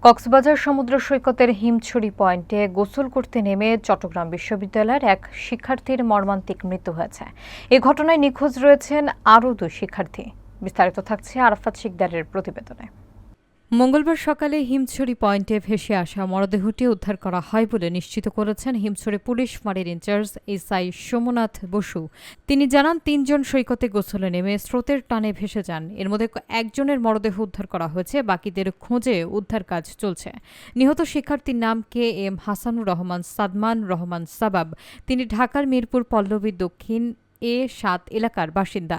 কক্সবাজার সমুদ্র সৈকতের হিমছড়ি পয়েন্টে গোসল করতে নেমে চট্টগ্রাম বিশ্ববিদ্যালয়ের এক শিক্ষার্থীর মর্মান্তিক মৃত্যু হয়েছে। এ ঘটনায় নিখোঁজ রয়েছেন আরও 2 শিক্ষার্থী। বিস্তারিত থাকছে আরাফাত শিকদারের প্রতিবেদনে। মঙ্গলবার সকালে হিমছড়ি পয়েন্টে ভেসে আসা মরদেহটি উদ্ধার করা হয় বলে নিশ্চিত করেছেন হিমছড়ি পুলিশ ফাঁড়ির ইনচার্জ এসআই সোমনাথ বসু। তিনি জানান, 3 জন সৈকতে গোসলে নেমে স্রোতের টানে ভেসে যান। এর মধ্যে একজনের মরদেহ উদ্ধার করা হয়েছে, বাকিদের খোঁজে উদ্ধার কাজ চলছে। নিহত শিক্ষার্থীর নাম KM হাসানুর রহমান সাদমান রহমান সাবাব। তিনি ঢাকার মিরপুর পল্লবী দক্ষিণ A7 এলাকার বাসিন্দা।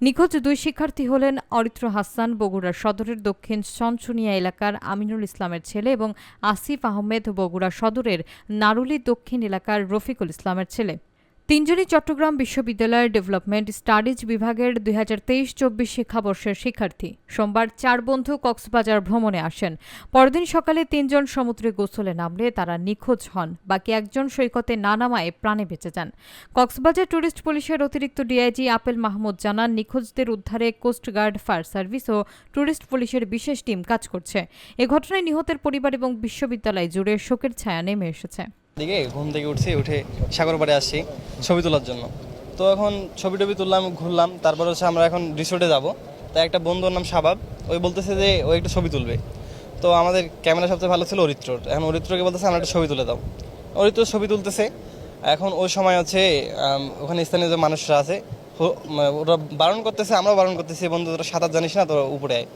নিখোঁজ 2 শিক্ষার্থী হলেন অরিত্র হাসান, বগুড়া সদরের দক্ষিণ চনচুনিয়া এলাকার আমিনুল ইসলামের ছেলে, এবং আসিফ আহমেদ, বগুড়া সদরের নারুলি দক্ষিণ এলাকার রফিকুল ইসলামের ছেলে। 3 জনই চট্টগ্রাম বিশ্ববিদ্যালয়ের ডেভেলপমেন্ট স্টাডিজ বিভাগের 2023-24 শিক্ষাবর্ষের শিক্ষার্থী। সোমবার 4 বন্ধু কক্সবাজার ভ্রমণে আসেন। পরদিন সকালে 3 জন সমুদ্রে গোসলে নামলে তারা নিখোঁজ হন। বাকি একজন সৈকতে না নামায় প্রাণে বেঁচে যান। কক্সবাজার ট্যুরিস্ট পুলিশের অতিরিক্ত ডিআইজি আপেল মাহমুদ জানান, নিখোঁজদের উদ্ধারে কোস্টগার্ড, ফায়ার সার্ভিস ও ট্যুরিস্ট পুলিশের বিশেষ টিম কাজ করছে। এ ঘটনায় নিহতের পরিবার এবং বিশ্ববিদ্যালয় জুড়ে শোকের ছায়া নেমে এসেছে। ঘুম থেকে উঠে সাগর পাড়ে আসছি ছবি তোলার জন্য। তো এখন ছবি তুললাম, ঘুরলাম। তারপর আমরা এখন রিসোর্টে যাব। তাই একটা বন্ধুর নাম শাবাব, ওই বলতেছে যে ও একটা ছবি তুলবে। তো আমাদের ক্যামেরা সবচেয়ে ভালো ছিল অরিত্রর। এখন অরিত্রকে বলতেছে আমরা একটা ছবি তুলে দাও। অরিত্র ছবি তুলতেছে। এখন ওই সময় ওখানে স্থানীয় যে মানুষরা আছে ওরা বারণ করতেছে, আমরাও বারণ করতেছি, বন্ধু তোরা সাঁতার জানিস না, তোরা উপরে আয়।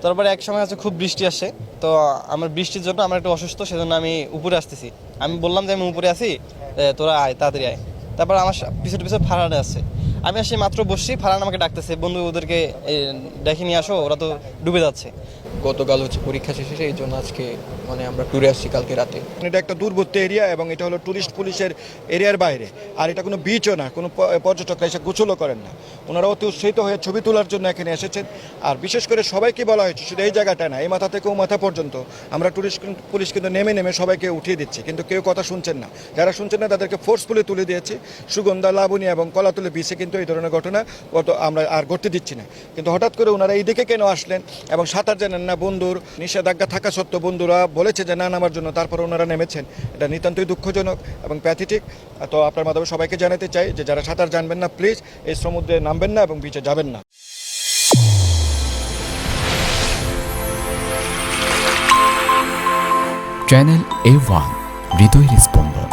তারপরে এক সময় খুব বৃষ্টি আসে। তো আমার বৃষ্টির জন্য আমরা একটু অসুস্থ, সেজন্য আমি উপরে আসতেছি। আমি বললাম যে আমি উপরে আসি, তোরা আয়, তাড়াতাড়ি আয়। তারপর আমার পিছনে ফারহান আসছে। আমি আসি মাত্র বসছি, ফারহান আমাকে ডাকতেছে, বন্ধু ওদেরকে ডেকে নিয়ে আসো, ওরা তো ডুবে যাচ্ছে। গতকাল পরীক্ষা শেষে, এই জন্য আজকে আমরা ট্যুরে আসছি কালকে রাতে। এটা একটা দূরবর্তী এরিয়া এবং এটা হলো টুরিস্ট পুলিশের এরিয়ার বাইরে। আর এটা কোনো বিচও না, কোনো পর্যটকরা এসে গোসলও করেন না। ওনারা অতি উৎসাহিত হয়ে ছবি তোলার জন্য এখানে এসেছেন। আর বিশেষ করে সবাইকে বলা হয়েছে, শুধু এই জায়গাটা না, এই মাথা থেকে ও মাথা পর্যন্ত আমরা টুরিস্ট পুলিশ কিন্তু নেমে সবাইকে উঠিয়ে দিচ্ছি, কিন্তু কেউ কথা শুনছেন না। যারা শুনছেন না তাদেরকে ফোর্সফুলি তুলে দিয়েছি। সুগন্ধা, লাবণী এবং কলাতলি বিচে কিন্তু এই ধরনের ঘটনা আমরা আর ঘটতে দিচ্ছি না। কিন্তু হঠাৎ করে ওনারা এই দিকে কেন আসলেন এবং সাঁতার জানেন না, বন্ধুর নিষেধাজ্ঞা থাকা সত্ত্বেও বন্ধুরা বলেছে যে না নামার জন্য, তারপর ওনারা নেমেছেন। এটা নিতান্তই দুঃখজনক এবং প্যাথেটিক। তো আপনার মাধ্যমে সবাইকে জানাতে চাই যে যারা সাঁতার জানবেন না, প্লিজ এই সমুদ্রে নামবেন না এবং বিচে যাবেন না। চ্যানেল A1 হৃদয়ের স্পন্দন।